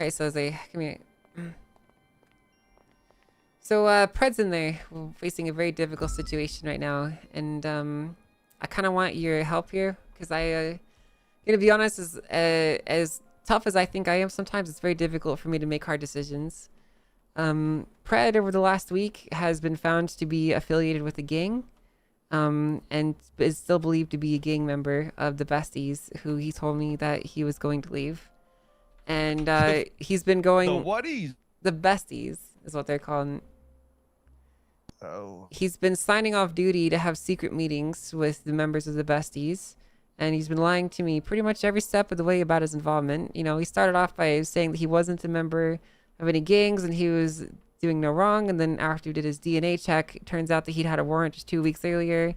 All right, Soze, come here. So, Pred's in there. We're facing a very difficult situation right now, and I kind of want your help here because gonna be honest, as tough as I think I am, sometimes it's very difficult for me to make hard decisions. Pred over the last week has been found to be affiliated with a gang, and is still believed to be a gang member of the Besties, who he told me that he was going to leave, and he's been going. The whaties? The Besties is what they're called. Oh. He's been signing off duty to have secret meetings with the members of the Besties, and he's been lying to me pretty much every step of the way about his involvement. You know, he started off by saying that he wasn't a member of any gangs and he was doing no wrong, and then after he did his DNA check, it turns out that he'd had a warrant just 2 weeks earlier,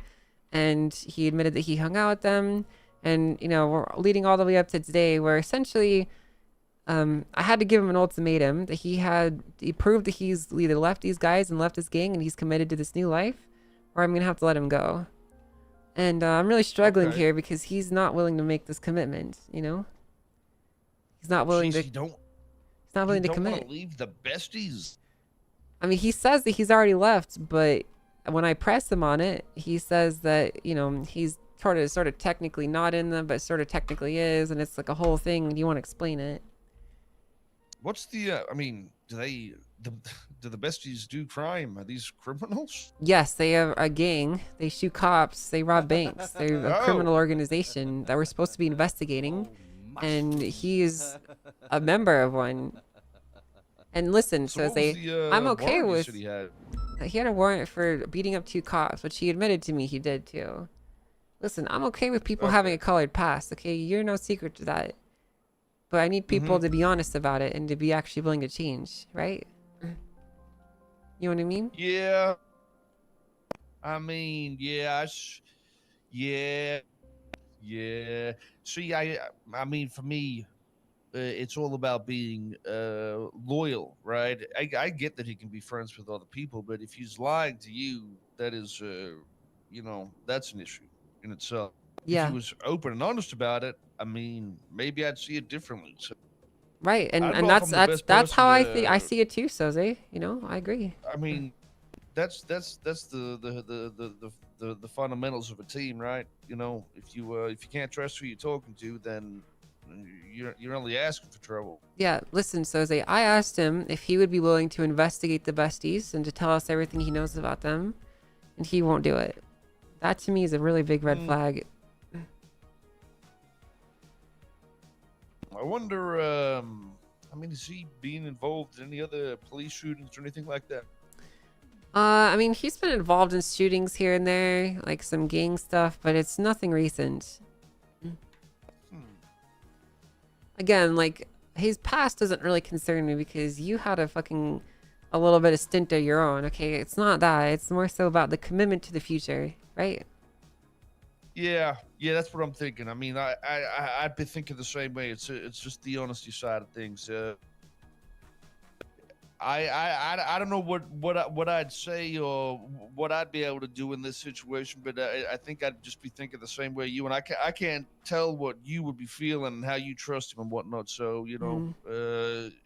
and he admitted that he hung out with them. And, you know, we're leading all the way up to today, where essentially I had to give him an ultimatum that he proved that he's either left these guys and left his gang and he's committed to this new life, or I'm gonna have to let him go. And I'm really struggling here because he's not willing to make this commitment. You know, he's not willing to. He's not willing to commit. Want to leave the Besties? I mean, he says that he's already left, but when I press him on it, he says that, you know, he's sort of technically not in them, but sort of technically is, and it's like a whole thing. Do you want to explain it? What's the, I mean, do the Besties do crime? Are these criminals? Yes, they have a gang. They shoot cops. They rob banks. They're a criminal organization that we're supposed to be investigating. And he is a member of one. And listen, so I'm okay with... He had a warrant for beating up 2 cops, which he admitted to me he did too. Listen, I'm okay with people having a colored past, okay? You're no secret to that. But I need people to be honest about it and to be actually willing to change, right? You know what I mean? Yeah. I mean, yeah. Yeah. See, I mean, for me, it's all about being loyal, right? I get that he can be friends with other people, but if he's lying to you, that is, you know, that's an issue in itself. Yeah. If he was open and honest about it, I mean, maybe I'd see it differently. So, right, and that's how I see it too, Soze. You know, I agree. I mean, that's the fundamentals of a team, right? You know, if you can't trust who you're talking to, then you're only asking for trouble. Yeah, listen, Soze, I asked him if he would be willing to investigate the Besties and to tell us everything he knows about them, and he won't do it. That to me is a really big red flag. I wonder, I mean, is he being involved in any other police shootings or anything like that? I mean, he's been involved in shootings here and there, like some gang stuff, but it's nothing recent. Again, like, his past doesn't really concern me because you had a little bit of stint of your own, okay? It's not that. It's more so about the commitment to the future, right? Yeah, that's what I'm thinking. I mean, I'd be thinking the same way. It's just the honesty side of things. I don't know what I'd say or what I'd be able to do in this situation, but I think I'd just be thinking the same way you. And I can't tell what you would be feeling and how you trust him and whatnot. So, you know,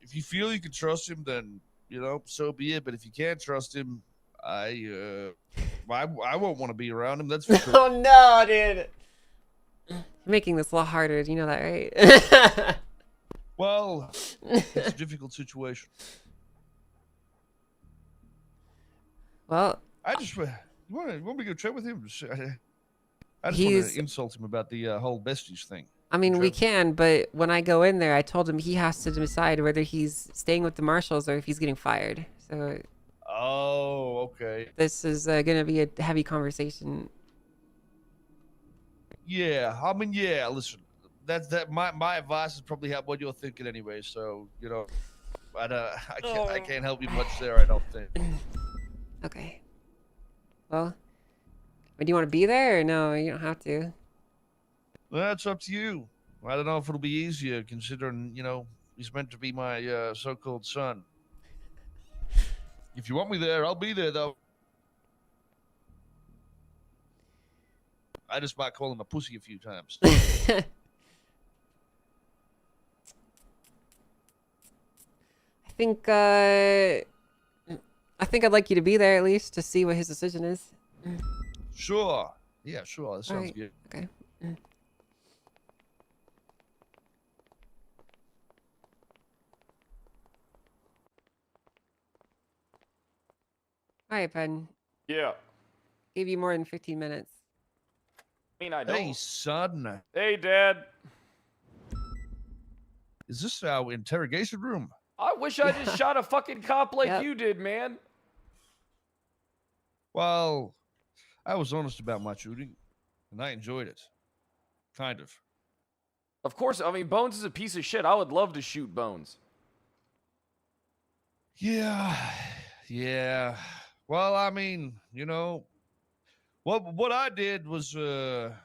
if you feel you can trust him, then, you know, so be it. But if you can't trust him, I won't want to be around him. That's for sure. Oh no, dude! You're making this a lot harder. You know that, right? Well, it's a difficult situation. Well, I just you want me to go chat with him? I just want to insult him about the whole Besties thing. I mean, we can, but when I go in there, I told him he has to decide whether he's staying with the Marshals or if he's getting fired. So. Oh, okay. This is going to be a heavy conversation. Yeah, I mean, yeah. Listen, my advice is probably what you're thinking anyway. So, you know, I can't help you much there. I don't think. Okay. Well, do you want to be there or no? You don't have to. Well, that's up to you. I don't know if it'll be easier considering, you know, he's meant to be my so-called son. If you want me there, I'll be there, though. I just might call him a pussy a few times. think I'd like you to be there at least to see what his decision is. Sure. Yeah, sure. That sounds right. good. Okay. All right, Pen. Yeah. Gave you more than 15 minutes. I mean, I don't. Hey, son. Hey, Dad. Is this our interrogation room? I wish I just shot a fucking cop like Yep. you did, man. Well, I was honest about my shooting, and I enjoyed it. Kind of. Of course, I mean, Bones is a piece of shit. I would love to shoot Bones. Yeah. Yeah. Well, I mean, you know, what I did was for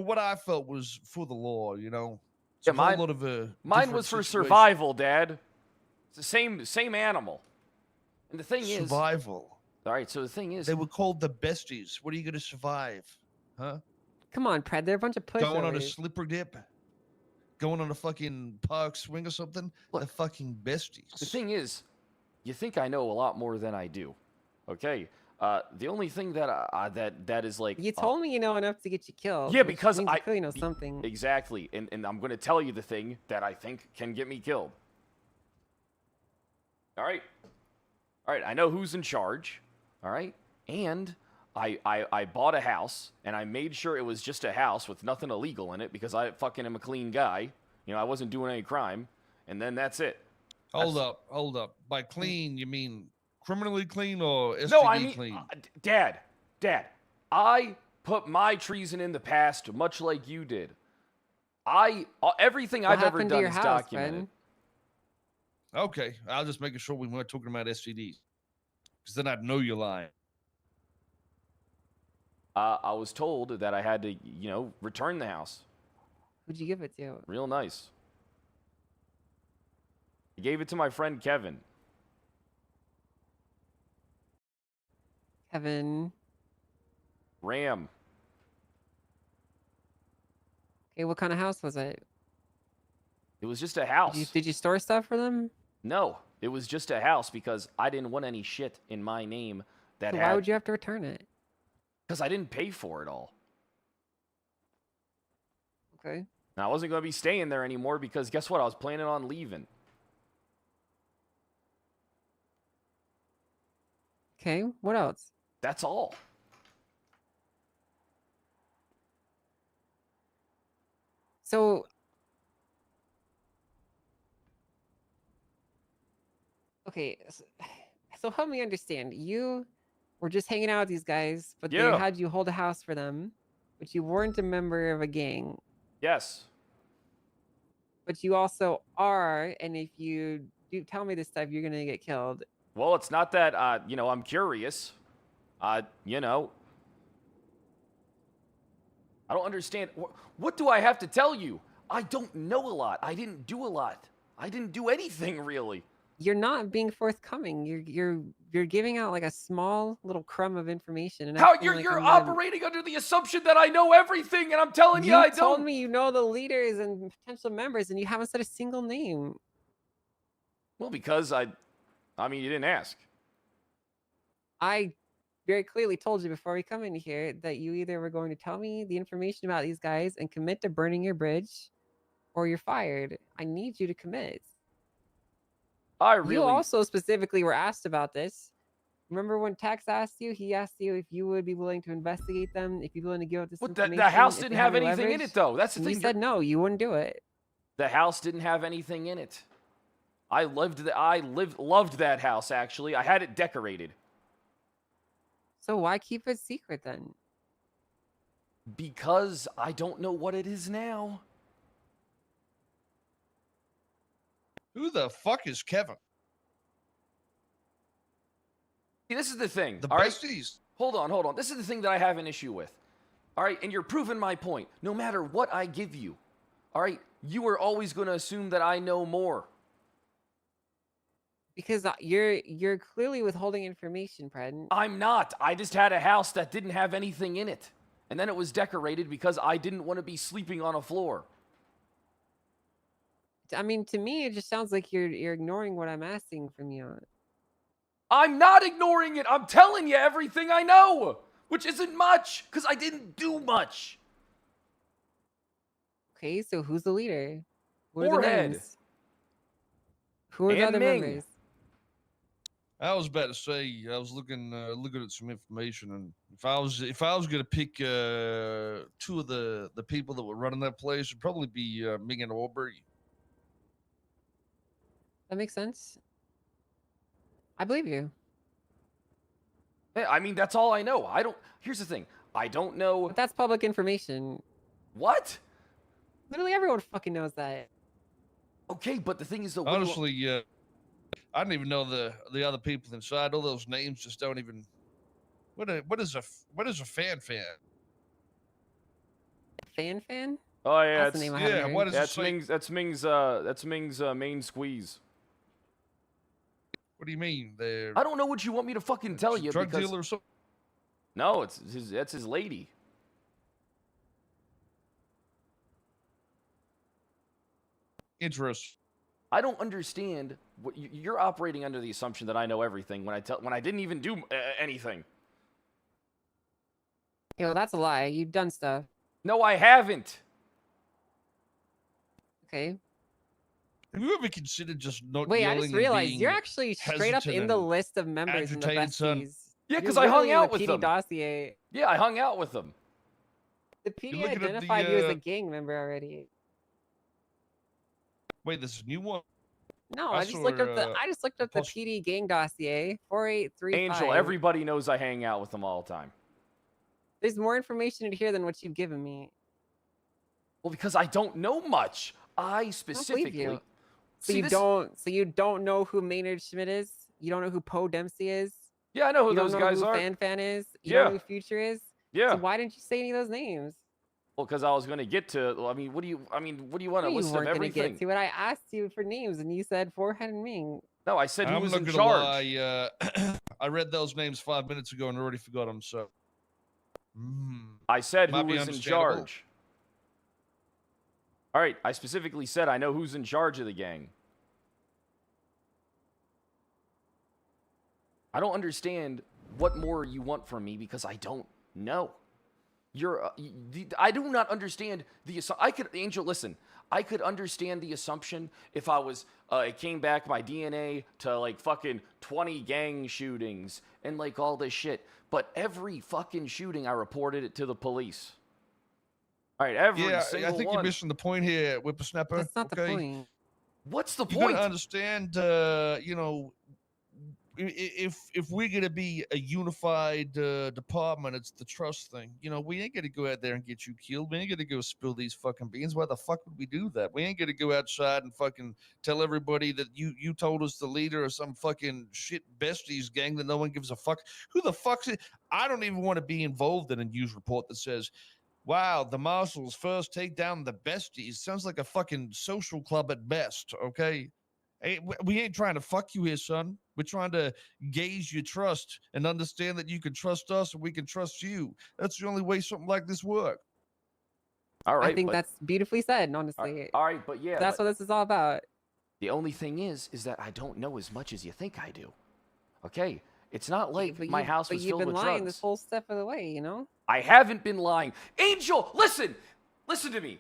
what I felt was for the law, you know. It's Yeah, a whole mine- lot of Mine was for situation. survival, Dad. It's the same animal. And the thing is, Survival. all right. So the thing is, They were called the Besties. What are you gonna survive, huh? Come on, Pred. They're a bunch of pushovers. Going on a slipper dip, going on a fucking park swing or something. Look, the fucking Besties. the thing is, you think I know a lot more than I do. Okay. The only thing that that is like You told me you know enough to get you killed. Yeah, which because means I you clearly know something. Exactly, and I'm going to tell you the thing that I think can get me killed. All right. I know who's in charge. All right, and I bought a house, and I made sure it was just a house with nothing illegal in it because I fucking am a clean guy. You know, I wasn't doing any crime, and then that's it. Hold up. By clean, you mean criminally clean or STD No, I mean, clean? Dad, I put my treason in the past, much like you did. Everything I've ever happened to done your is house, documented. Ben? Okay, I'll just making sure we weren't talking about STDs, because then I'd know you're lying. I was told that I had to, you know, return the house. Who'd you give it to? Real nice. I gave it to my friend Kevin. Kevin. Ram. Okay, what kind of house was it? It was just a house. Did you store stuff for them? No, it was just a house because I didn't want any shit in my name that So had... why would you have to return it? Because I didn't pay for it all. Okay. Now, I wasn't going to be staying there anymore because guess what? I was planning on leaving. Okay, what else? That's all. So, okay, so help me understand. You were just hanging out with these guys, but they Yeah. had you hold a house for them, but you weren't a member of a gang. Yes. But you also are, and if you do tell me this stuff, you're gonna get killed. Well, it's not that, you know, I'm curious. You know, I don't understand. What do I have to tell you? I don't know a lot. I didn't do a lot. I didn't do anything really. You're not being forthcoming. You're giving out like a small little crumb of information. And How acting like you're I'm gonna- operating under the assumption that I know everything, and I'm telling you, I You told don't. me you know the leaders and potential members, and you haven't said a single name. Well, because I mean, you didn't ask. I very clearly told you before we come in here that you either were going to tell me the information about these guys and commit to burning your bridge, or you're fired. I need you to commit. I really. You also specifically were asked about this. Remember when Tax asked you? He asked you if you would be willing to investigate them, if you're willing to give up this What, information. the house if didn't they have any anything in leverage. it, though. That's the And thing. you said no, you wouldn't do it. The house didn't have anything in it. I loved that house, actually. I had it decorated. So why keep it secret then? Because I don't know what it is now. Who the fuck is Kevin? See, this is the thing. The all right? Besties. Hold on. This is the thing that I have an issue with. All right, and you're proving my point. No matter what I give you, all right, you are always going to assume that I know more. Because you're clearly withholding information, Pred. I'm not. I just had a house that didn't have anything in it. And then it was decorated because I didn't want to be sleeping on a floor. I mean, to me, it just sounds like you're ignoring what I'm asking from you. I'm not ignoring it. I'm telling you everything I know, which isn't much, because I didn't do much. Okay, so who's the leader? What are the Forehead. names? Who are the And other Ming. members? I was about to say I was looking at some information, and if I was gonna pick two of the people that were running that place, it'd probably be Ming and Aubrey. That makes sense. I believe you. Yeah, I mean, that's all I know. Here's the thing. I don't know. But that's public information. What? Literally everyone fucking knows that. Okay, but the thing is, though, Honestly, I don't even know the other people inside. All those names just don't even. What is a fan? Fan? Oh yeah, That's the name I haven't heard. what is that's it? Ming's main squeeze. What do you mean? They're I don't know what you want me to fucking tell you. drug because... dealer or something? No, that's his lady. Interest. I don't understand what you're operating under the assumption that I know everything when I didn't even do anything. Yo, that's a lie. You've done stuff. No, I haven't. Okay. Have you ever considered just not Wait, I yelling just and realized being you're actually straight up hesitant in the and list of members in the agitated, son? Besties. Yeah, You're 'cause I hung literally in out the with PD them. dossier. Yeah, I hung out with them. The PD looking at the, identified you as a gang member already. Wait, this is a new one. No, I I just looked up saw, the the post- PD gang dossier 4835. Angel, everybody knows I hang out with them all the time. There's more information in here than what you've given me. Well, because I don't know much. I I don't believe specifically. you. So See, you don't know who Maynard Schmidt is? You don't know who Poe Dempsey is? Yeah, I know who You don't those know guys who are. Fan is? You Yeah. don't know who Future is? Yeah. So why didn't you say any of those names? Well, because I was going to get to. Well, I mean, what do you want? A You list of weren't gonna everything? get to it. I asked you for names, and you said Forehead and Ming. No, I said who I'm was not in gonna charge. lie. I read those names 5 minutes ago and already forgot them. So. I said Might who be was in understandable. charge. All right, I specifically said I know who's in charge of the gang. I don't understand what more you want from me because I don't know. I do not understand the Angel, listen. I could understand the assumption if I was it came back my DNA to like fucking 20 gang shootings and like all this shit. But every fucking shooting I reported it to the police. All right, every single I think one. you're missing the point here, Whippersnapper. That's not the point. What's the You point? gotta understand, if we're gonna be a unified department, it's the trust thing. We ain't gonna go out there and get you killed. We ain't gonna go spill these fucking beans. Why the fuck would we do that? We ain't gonna go outside and fucking tell everybody that you told us the leader of some fucking shit besties gang that no one gives a fuck. Who the fuck's it? I don't even want to be involved in a news report that says, wow, the Marshals first take down the Besties. Sounds like a fucking social club at best, okay? Hey, we ain't trying to fuck you here, son. We're trying to gauge your trust and understand that you can trust us and we can trust you. That's the only way something like this works. All right, I think that's beautifully said, honestly. all right, but yeah, That's what this is all about. the only thing is that I don't know as much as you think I do. Okay, it's not like my house was filled with But you've been lying drugs. this whole step of the way, you know? I haven't been lying. Angel, listen to me.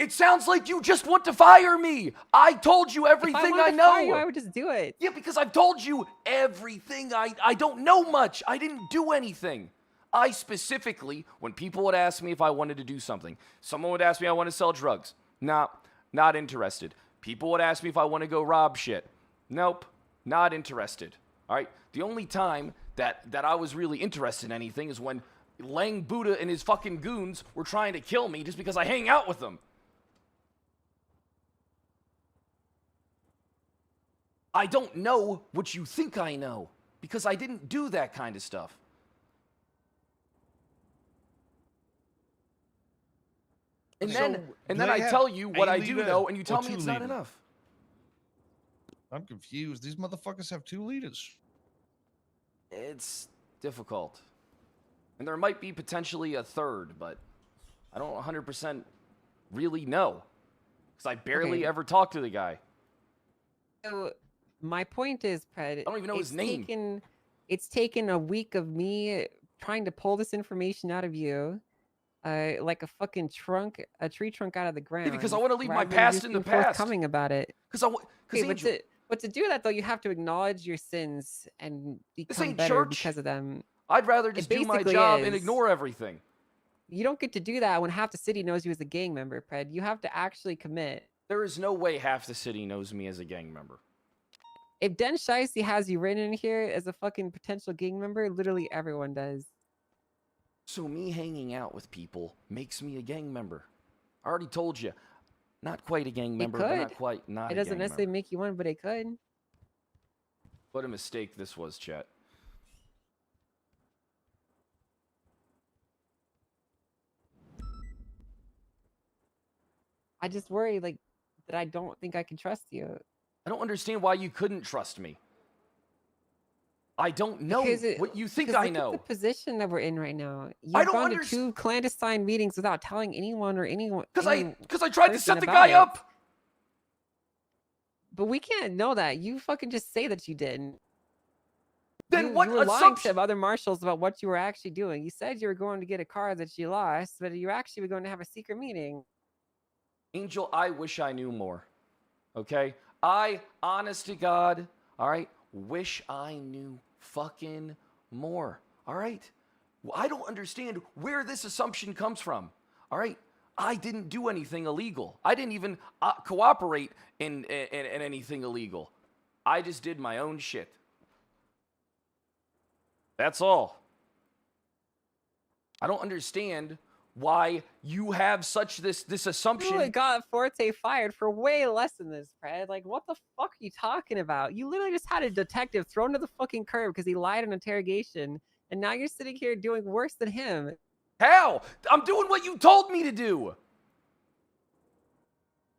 It sounds like you just want to fire me. I told you everything If I wanted I to know. fire you, I would just do it. Yeah, because I've told you everything. I don't know much. I didn't do anything. I specifically, when people would ask me if I wanted to do something, someone would ask me I want to sell drugs. Nah, not interested. People would ask me if I want to go rob shit. Nope, not interested. All right? The only time that I was really interested in anything is when Lang Buddha and his fucking goons were trying to kill me just because I hang out with them. I don't know what you think I know because I didn't do that kind of stuff. And then I tell you what I do know and you tell me it's not enough. I'm confused. These motherfuckers have 2 leaders. It's difficult. And there might be potentially a third, but I don't 100% really know. because I barely Okay. ever talk to the guy. So my point is, Pred, I don't even know his name. It's taken a week of me trying to pull this information out of you, like a tree trunk out of the ground. Yeah, because I want to leave my rather than past just in the being past. forthcoming about it. Because Okay, but to do that though, you have to acknowledge your sins and become ain't better church. because of them. I'd rather just do my basically job and is. ignore everything. You don't get to do that when half the city knows you as a gang member, Pred. You have to actually commit. There is no way half the city knows me as a gang member. If Den Shiesty has you written in here as a fucking potential gang member, literally everyone does. So me hanging out with people makes me a gang member. I already told you, not quite a gang member, but not quite not It a doesn't gang necessarily member. make you one, but it could. What a mistake this was, chat. I just worry, like, that I don't think I can trust you. I don't understand why you couldn't trust me. I don't know what you think I know. Look at the position that we're in right now. You've gone to 2 clandestine meetings without telling anyone or anyone. Because I tried to set the guy up. But we can't know that. You fucking just say that you didn't. Then what you were lying assumption? to other marshals about what you were actually doing. You said you were going to get a car that you lost, but you actually were going to have a secret meeting. Angel, I wish I knew more. Okay? I, honest to God, all right, wish I knew fucking more. All right? I don't understand where this assumption comes from. All right? I didn't do anything illegal. I didn't even cooperate in anything illegal. I just did my own shit. That's all. I don't understand why you have such this assumption. You got Forte fired for way less than this, Fred. Like, what the fuck are you talking about? You literally just had a detective thrown to the fucking curb because he lied in interrogation, and now you're sitting here doing worse than him. How? I'm doing what you told me to do.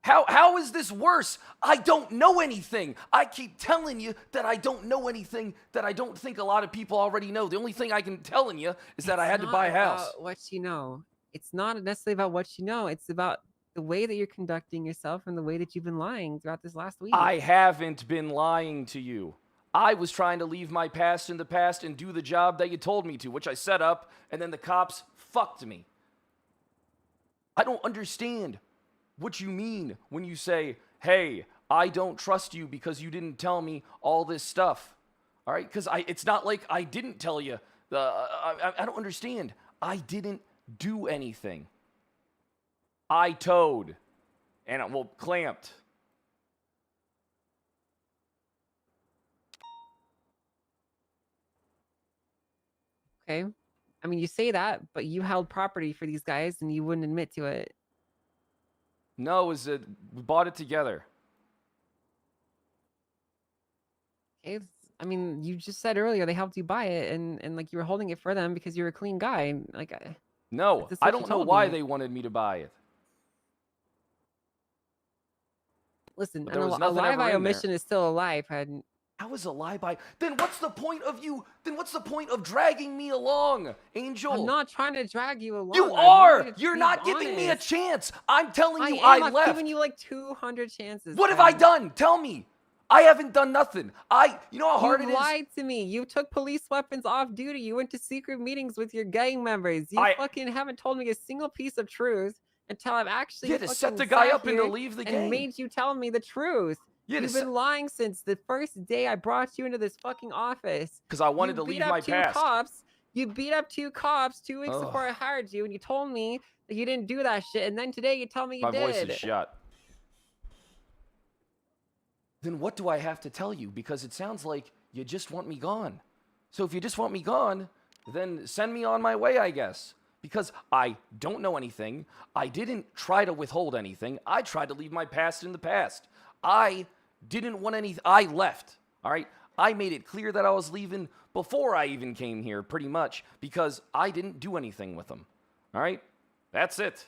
How is this worse? I don't know anything. I keep telling you that I don't know anything that I don't think a lot of people already know. The only thing I can telling you is that I had to buy a house. About what you know. It's not necessarily about what you know. It's about the way that you're conducting yourself and the way that you've been lying throughout this last week. I haven't been lying to you. I was trying to leave my past in the past and do the job that you told me to, which I set up, and then the cops fucked me. I don't understand what you mean when you say, hey, I don't trust you because you didn't tell me all this stuff. All right? Because it's not like I didn't tell you. I don't understand. I didn't do anything. I towed. And clamped. Okay. I mean, you say that, but you held property for these guys and you wouldn't admit to it. No, we bought it together. Okay. I mean, you just said earlier they helped you buy it and like you were holding it for them because you're a clean guy. And like, no, I don't know why they wanted me to buy it. Listen, a lie by omission is still a lie, Pred. That was a lie by. Then what's the point of you? Then what's the point of dragging me along, Angel? I'm not trying to drag you along. You are. You're not giving me a chance. I'm telling you, I left. I'm giving you like 200 chances. What have I done? Tell me. I haven't done nothing. You know how hard it is? You lied to me. You took police weapons off duty. You went to secret meetings with your gang members. You fucking haven't told me a single piece of truth until I've actually to set the guy up and to leave the gang. And made you tell me the truth. You've been lying since the first day I brought you into this fucking office. Because I wanted to leave my past. You beat up 2 cops 2 weeks before I hired you, and you told me that you didn't do that shit. And then today you tell me you did. My voice is shut. Then what do I have to tell you? Because it sounds like you just want me gone. So if you just want me gone, then send me on my way, I guess. Because I don't know anything. I didn't try to withhold anything. I tried to leave my past in the past. I didn't want anything. I left, all right? I made it clear that I was leaving before I even came here, pretty much, because I didn't do anything with them, all right? That's it.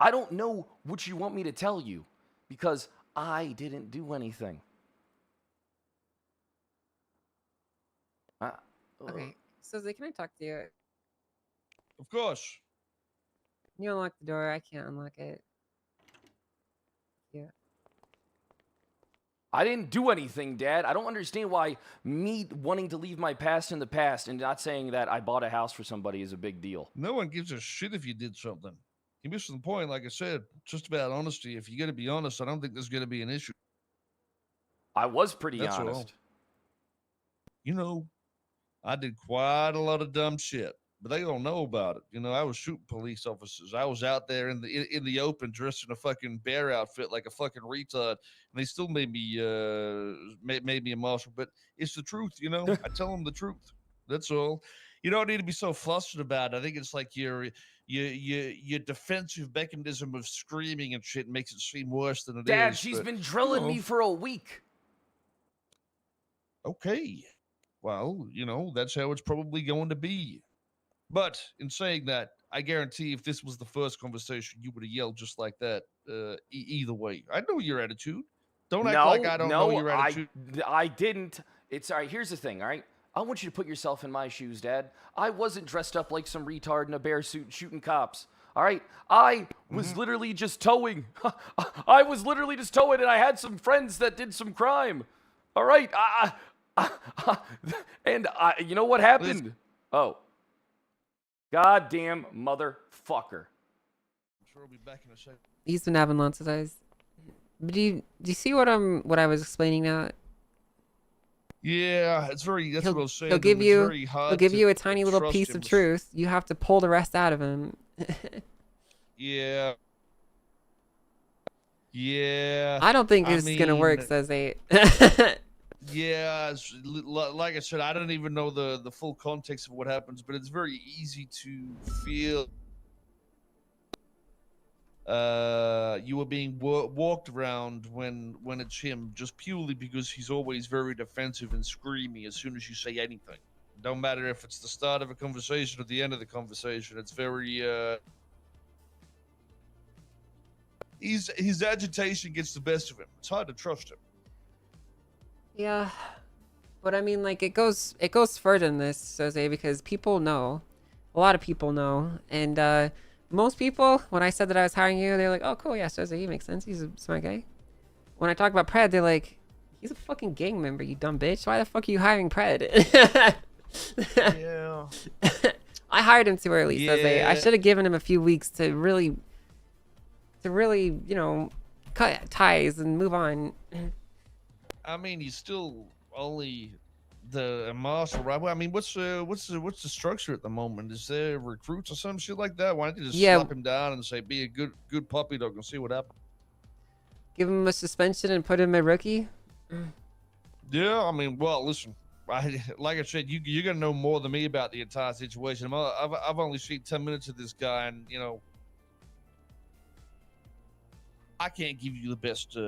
I don't know what you want me to tell you, because I didn't do anything. Okay, Soze, can I talk to you? Of course. You unlock the door. I can't unlock it. Yeah. I didn't do anything, Dad. I don't understand why me wanting to leave my past in the past and not saying that I bought a house for somebody is a big deal. No one gives a shit if you did something. You missed the point. Like I said, just about honesty. If you got to be honest, I don't think there's going to be an issue. I was pretty That's all. honest. You know, I did quite a lot of dumb shit, but they don't know about it. You know, I was shooting police officers. I was out there in the open, dressed in a fucking bear outfit like a fucking retard, and they still made me made me a marshal. But it's the truth, you know. I tell them the truth. That's all. You don't need to be so flustered about it. I think it's like your defensive mechanism of screaming and shit makes it seem worse than it is. Dad, she's been drilling me for a week. Okay. Well, you know, that's how it's probably going to be. But in saying that, I guarantee if this was the first conversation, you would have yelled just like that either way. I know your attitude. Don't act like I don't know your attitude. I didn't. It's all right. Here's the thing, all right? I want you to put yourself in my shoes, Dad. I wasn't dressed up like some retard in a bear suit shooting cops. All right? I was literally just towing. I was literally just towing, and I had some friends that did some crime. All right? And you know what happened? Oh. Goddamn motherfucker. I'm sure I'll be back in a second. He's been having lots of eyes. But do you see what I was explaining now? Yeah, it's very. That's what I was saying. He'll give you a tiny little piece of truth. You have to pull the rest out of him. Yeah. Yeah. I don't think this is gonna work, Soze. Yeah, like I said, I don't even know the full context of what happens, but it's very easy to feel you are being walked around when it's him, just purely because he's always very defensive and screamy as soon as you say anything. Don't matter if it's the start of a conversation or the end of the conversation. It's very his agitation gets the best of him. It's hard to trust him. Yeah, but I mean, like, it goes further than this, Soze, because people know, a lot of people know, and most people, when I said that I was hiring you, they're like, "Oh, cool, yeah, Soze, he makes sense. He's a smart guy." When I talk about Pred, they're like, "He's a fucking gang member, you dumb bitch. Why the fuck are you hiring Pred?" Yeah. I hired him too early, Soze. I should have given him a few weeks to really, you know, cut ties and move on. I mean, he's still only the marshal, right? Well, I mean, what's the structure at the moment? Is there recruits or some shit like that? Why don't you just slap him down and say, "Be a good puppy dog and see what happens"? Give him a suspension and put him at rookie. Yeah, I mean, well, listen, like I said, you're gonna know more than me about the entire situation. I've only seen 10 minutes of this guy, and you know, I can't give you the best.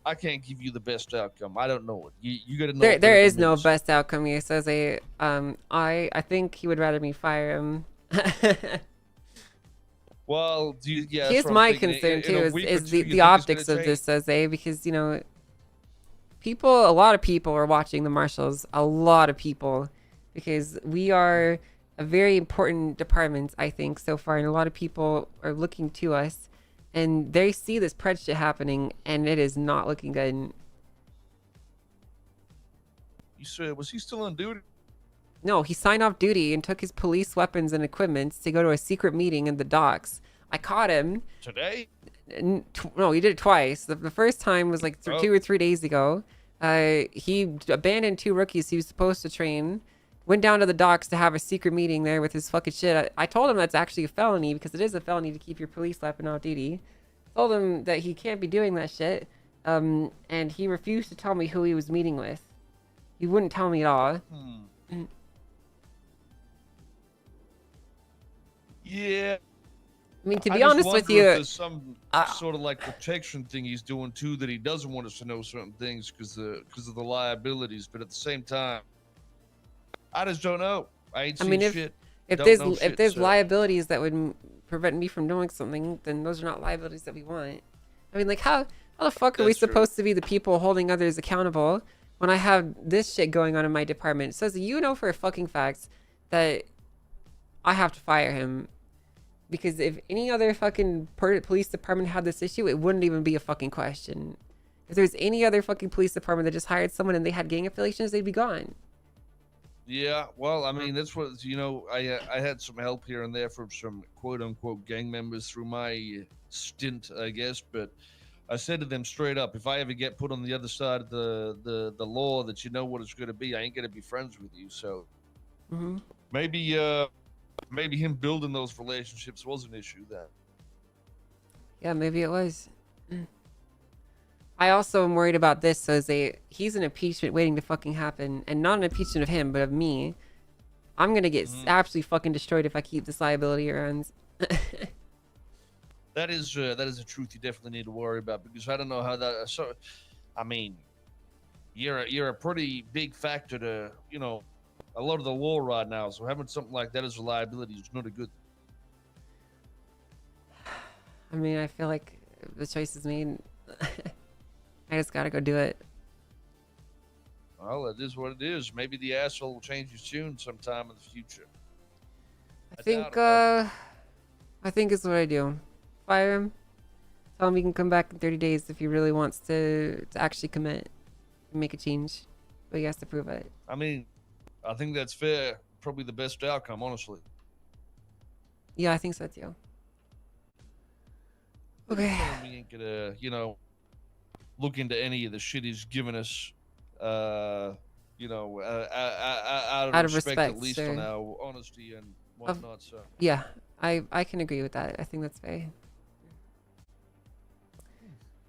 I can't give you the best outcome. I don't know it. You got to know. There is no best outcome here, Soze. I think he would rather me fire him. Well, here's my concern too: is the optics of this, Soze, because you know, a lot of people are watching the Marshals. A lot of people, because we are a very important department, I think, so far, and a lot of people are looking to us. And they see this Pred shit happening, and it is not looking good. You said, was he still on duty? No, he signed off duty and took his police weapons and equipment to go to a secret meeting in the docks. I caught him. Today? No, he did it twice. The first time was like 2 or 3 days ago. He abandoned 2 rookies he was supposed to train. Went down to the docks to have a secret meeting there with his fucking shit. I told him that's actually a felony because it is a felony to keep your police weapon off duty. Told him that he can't be doing that shit. And he refused to tell me who he was meeting with. He wouldn't tell me at all. Yeah. I mean, to be honest with you, there's some sort of like protection thing he's doing too, that he doesn't want us to know certain things because of the liabilities. But at the same time, I just don't know. I ain't seen shit. If there's liabilities that would prevent me from doing something, then those are not liabilities that we want. I mean, like, how the fuck are we supposed to be the people holding others accountable when I have this shit going on in my department? It says, you know for a fucking fact that I have to fire him. Because if any other fucking police department had this issue, it wouldn't even be a fucking question. If there's any other fucking police department that just hired someone and they had gang affiliations, they'd be gone. Yeah, well, I mean, that's what, you know, I had some help here and there from some quote-unquote gang members through my stint, I guess, but I said to them straight up, if I ever get put on the other side of the law, that you know what it's going to be, I ain't going to be friends with you. So maybe him building those relationships was an issue then. Yeah, maybe it was. I also am worried about this, Soze. He's an impeachment waiting to fucking happen. And not an impeachment of him, but of me. I'm going to get absolutely fucking destroyed if I keep this liability around. That is a truth you definitely need to worry about, because I don't know how that. So, I mean, you're a pretty big factor to, you know, a lot of the law right now. So having something like that as a liability is not a good. I mean, I feel like the choice is made. I just gotta go do it. Well, it is what it is. Maybe the asshole will change his tune sometime in the future. I think it's what I do. Fire him. Tell him he can come back in 30 days if he really wants to actually commit and make a change. But he has to prove it. I mean, I think that's fair. Probably the best outcome, honestly. Yeah, I think so too. Okay. We ain't gonna, you know, look into any of the shit he's given us, you know, out of respect, at least on our honesty and whatnot. So yeah, I can agree with that. I think that's fair.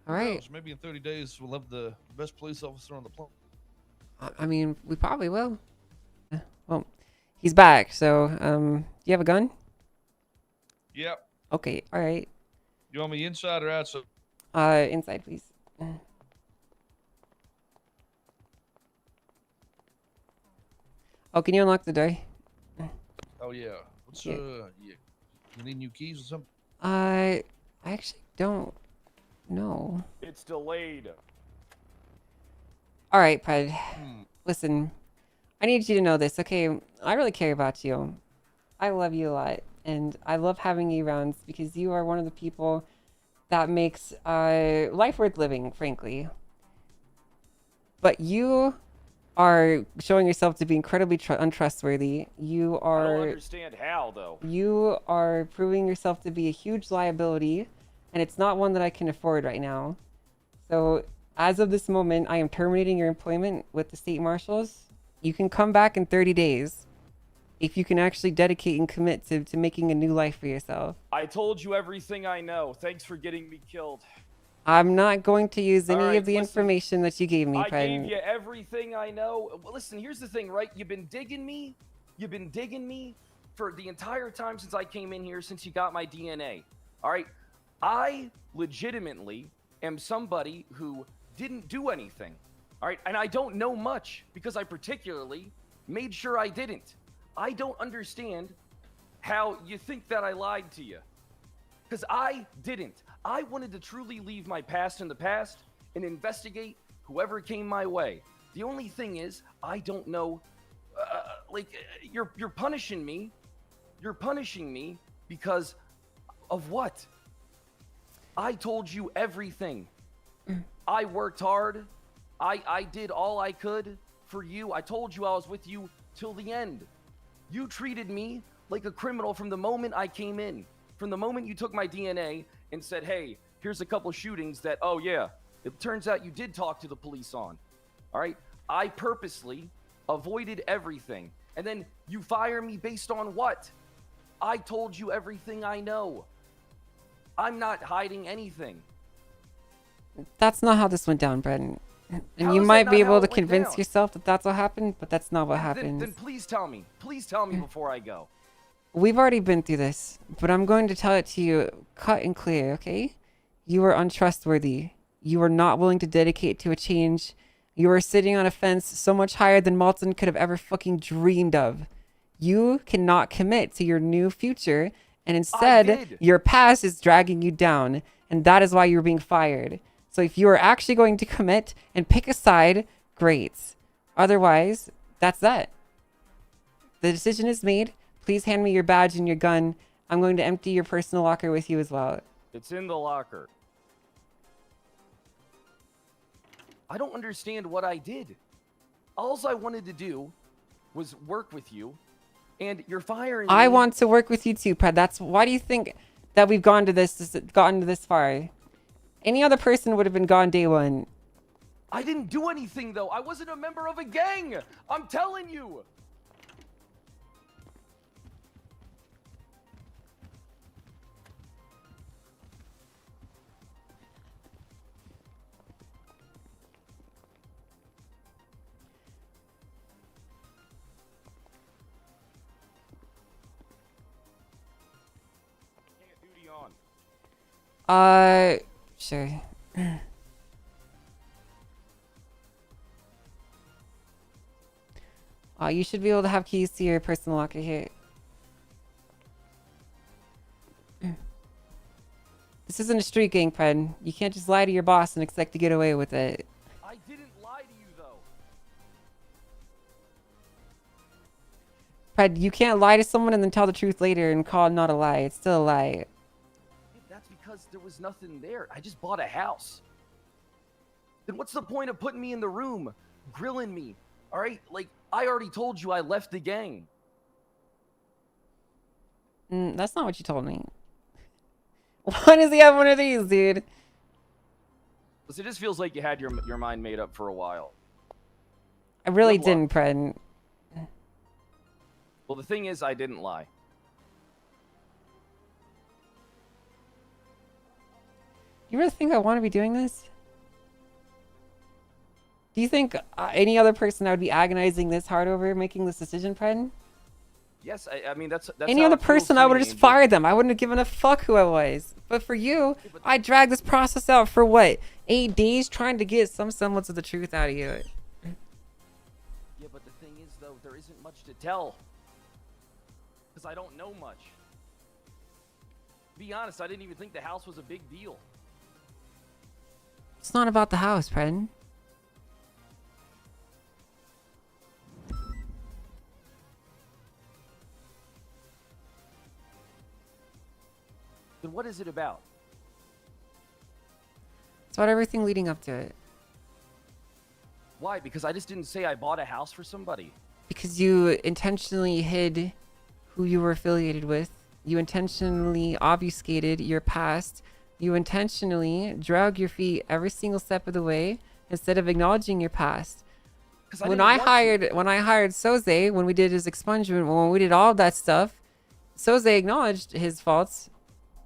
All right. Maybe in 30 days we'll have the best police officer on the planet. I mean, we probably will. Well, he's back. So, you have a gun? Yep. Okay. All right. You want me inside or outside? Inside, please. Oh, can you unlock the door? Oh yeah. What's you need new keys or something? I actually don't know. It's delayed. All right, Pred. Listen, I need you to know this, okay? I really care about you. I love you a lot, and I love having you around because you are one of the people that makes life worth living, frankly. But you are showing yourself to be incredibly untrustworthy. You are. I don't understand how, though. You are proving yourself to be a huge liability, and it's not one that I can afford right now. So, as of this moment, I am terminating your employment with the state marshals. You can come back in 30 days if you can actually dedicate and commit to making a new life for yourself. I told you everything I know. Thanks for getting me killed. I'm not going to use any of the information that you gave me, I Pred. gave you everything I know. Well, listen, here's the thing, right? You've been digging me. You've been digging me for the entire time since I came in here, since you got my DNA. All right? I legitimately am somebody who didn't do anything. All right? And I don't know much because I particularly made sure I didn't. I don't understand how you think that I lied to you. Because I didn't. I wanted to truly leave my past in the past and investigate whoever came my way. The only thing is, I don't know, you're punishing me. You're punishing me because of what? I told you everything. I worked hard. I did all I could for you. I told you I was with you till the end. You treated me like a criminal from the moment I came in. From the moment you took my DNA and said, hey, here's a couple shootings that, oh yeah, it turns out you did talk to the police on. All right? I purposely avoided everything. And then you fire me based on what? I told you everything I know. I'm not hiding anything. That's not how this went down, Brendan. And How you is might that be not how able to it went convince down? yourself that that's what happened, but that's not what happened. Then please tell me. Please tell me before I go. We've already been through this, but I'm going to tell it to you cut and clear, okay? You are untrustworthy. You are not willing to dedicate to a change. You are sitting on a fence so much higher than Malton could have ever fucking dreamed of. You cannot commit to your new future, and instead, your past is dragging you down, and that is why you're being fired. So if you are actually going to commit and pick a side, great. Otherwise, that's that. The decision is made. Please hand me your badge and your gun. I'm going to empty your personal locker with you as well. It's in the locker. I don't understand what I did. All I wanted to do was work with you, and you're firing me. I want to work with you too, Pred. That's why do you think that we've gotten to this far? Any other person would have been gone day one. I didn't do anything though. I wasn't a member of a gang. I'm telling you. Duty on. Sure. You should be able to have keys to your personal locker here. This isn't a street gang, Pred. You can't just lie to your boss and expect to get away with it. I didn't lie to you though. Pred, you can't lie to someone and then tell the truth later and call it not a lie. It's still a lie. That's because there was nothing there. I just bought a house. Then what's the point of putting me in the room, grilling me? All right, like, I already told you I left the gang. That's not what you told me. Why does he have one of these, dude? Listen, it just feels like you had your mind made up for a while. I really Good luck. didn't, Pred. Well, the thing is, I didn't lie. You really think I want to be doing this? Do you think any other person I would be agonizing this hard over making this decision, Pred? Yes, I mean, that's Any how other it feels person, to I me, would have just Angel. fired them. I wouldn't have given a fuck who I was. But for you, I dragged this process out for what? 8 days trying to get some semblance of the truth out of you. Yeah, but the thing is, though, there isn't much to tell. Because I don't know much. To be honest, I didn't even think the house was a big deal. It's not about the house, Pred. Then what is it about? It's about everything leading up to it. Why? Because I just didn't say I bought a house for somebody. Because you intentionally hid who you were affiliated with. You intentionally obfuscated your past. You intentionally drag your feet every single step of the way instead of acknowledging your past. When I hired Soze, when we did his expungement, when we did all that stuff, Soze acknowledged his faults,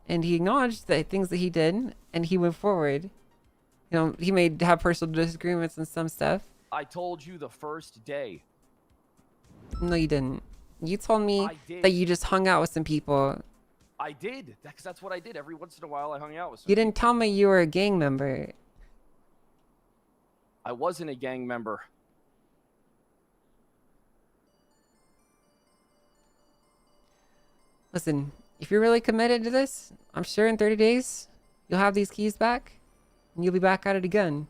and he acknowledged the things that he did, and he went forward. You know, he may have personal disagreements and some stuff. I told you the first day. No, you didn't. You told me I did. that you just hung out with some people. I did. That's what I did. Every once in a while, I hung out with some You didn't tell me you were a gang member. I wasn't a gang member. Listen, if you're really committed to this, I'm sure in 30 days, you'll have these keys back, and you'll be back at it again.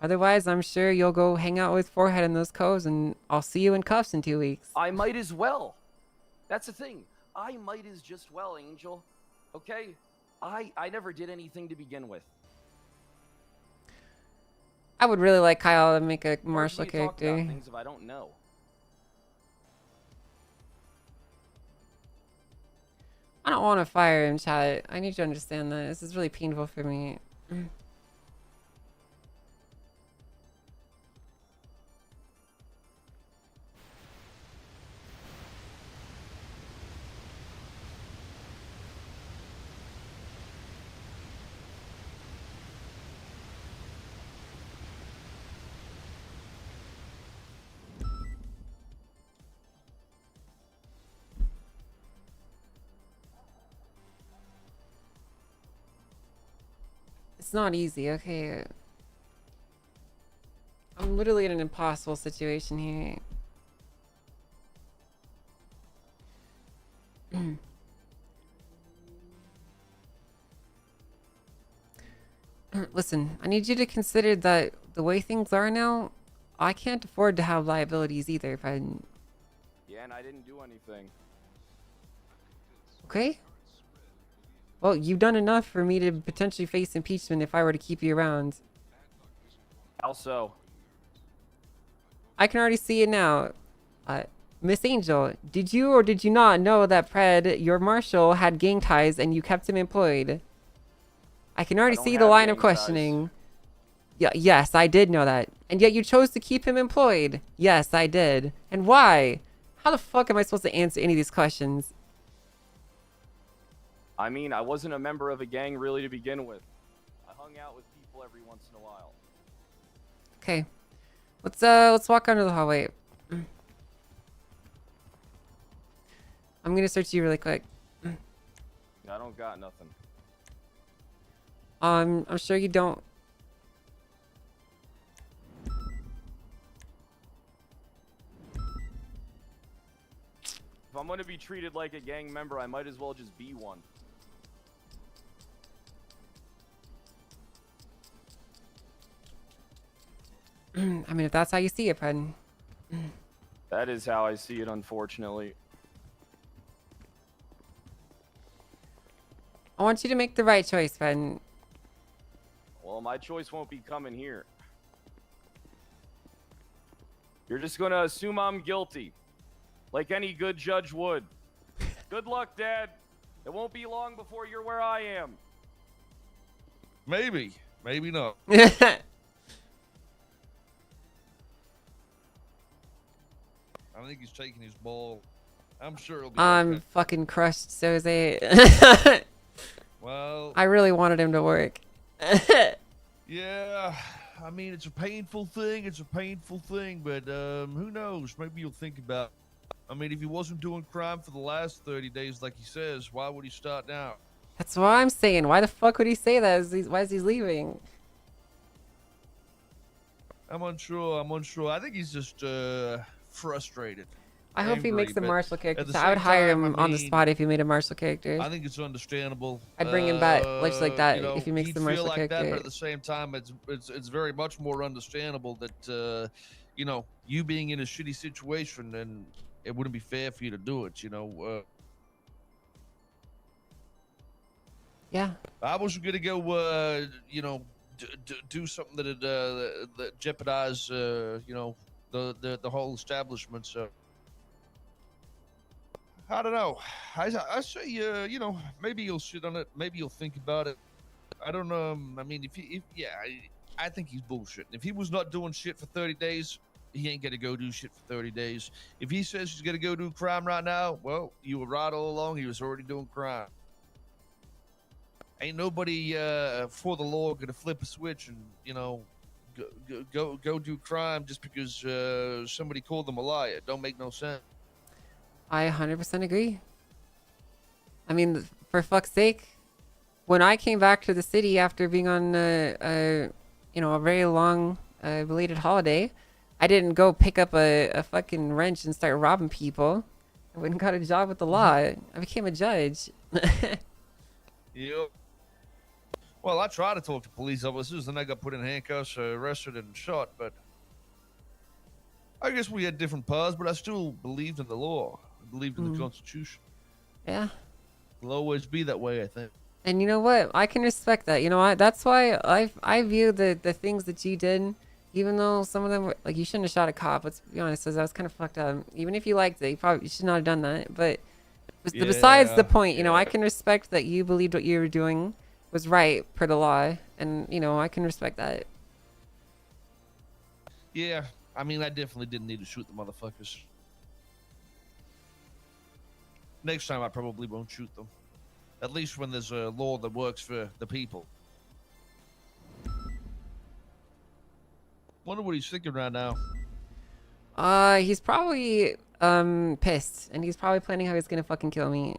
Otherwise, I'm sure you'll go hang out with Forehead and those cows, and I'll see you in cuffs in 2 weeks. I might as well. That's the thing. I might as just well, Angel. Okay? I never did anything to begin with. I would really like Kyle to make a martial Why do you talk about character. things if I don't know? I don't want to fire him, chat. I need you to understand that. This is really painful for me. It's not easy, okay? I'm literally in an impossible situation here. Listen, I need you to consider that the way things are now, I can't afford to have liabilities either if I... Yeah, and I didn't do anything. Okay? Well, you've done enough for me to potentially face impeachment if I were to keep you around. How so? I can already see it now. Miss Angel, did you or did you not know that Pred, your marshal, had gang ties and you kept him employed? I can already don't see the have line of gang ties. questioning. Yeah, yes, I did know that. And yet you chose to keep him employed. Yes, I did. And why? How the fuck am I supposed to answer any of these questions? I mean, I wasn't a member of a gang really to begin with. I hung out with people every once in a while. Okay. Let's walk under the hallway. I'm gonna search you really quick. I don't got nothing. I'm sure you don't. If I'm gonna be treated like a gang member, I might as well just be one. I mean, if that's how you see it, Pred. That is how I see it, unfortunately. I want you to make the right choice, Pred. Well, my choice won't be coming here. You're just gonna assume I'm guilty, like any good judge would. Good luck, Dad. It won't be long before you're where I am. Maybe, maybe not. I think he's taking his ball. I'm sure it'll be. I'm okay. fucking crushed, Soze. Well, I really wanted him to work. yeah. I mean, it's a painful thing. It's a painful thing, but who knows? Maybe you'll think about. I mean, if he wasn't doing crime for the last 30 days, like he says, why would he start now? That's what I'm saying. Why the fuck would he say that? Why is he leaving? I'm unsure. I'm unsure. I think he's just frustrated. I hope he angry, makes a but martial character. at the So I would same hire time, him I on the mean, spot if he made a martial character. I think it's understandable. I'd bring him back just like that you know, if he makes he'd the martial feel like character. that, but at the same time, it's very much more understandable that you know, you being in a shitty situation and it wouldn't be fair for you to do it. You know. Yeah. I wasn't gonna go, you know, do something that jeopardize, you know, the whole establishment. So I don't know. I say, you know, maybe you'll sit on it. Maybe you'll think about it. I don't know. I mean, I think he's bullshit. If he was not doing shit for 30 days, he ain't gonna go do shit for 30 days. If he says he's gonna go do crime right now, well, you were right all along. He was already doing crime. Ain't nobody for the law gonna flip a switch and, you know, go do crime just because somebody called them a liar. Don't make no sense. I 100% agree. I mean, for fuck's sake, when I came back to the city after being on you know, a very long belated holiday, I didn't go pick up a fucking wrench and start robbing people. I went and got a job with the law. I became a judge. Yep. Well, I tried to talk to police officers, and I got put in handcuffs, arrested, and shot. But I guess we had different paths. But I still believed in the law. I believed in the Constitution. Yeah. It'll always be that way, I think. And you know what? I can respect that. You know, that's why I view the things that you did, even though some of them were, like, you shouldn't have shot a cop. Let's be honest, that was kind of fucked up. Even if you liked it, you should not have done that. But besides the point, you know, I can respect that you believed what you were doing was right per the law, and you know, I can respect that. Yeah, I mean, I definitely didn't need to shoot the motherfuckers. Next time, I probably won't shoot them. At least when there's a law that works for the people. Wonder what he's thinking right now. He's probably pissed, and he's probably planning how he's gonna fucking kill me.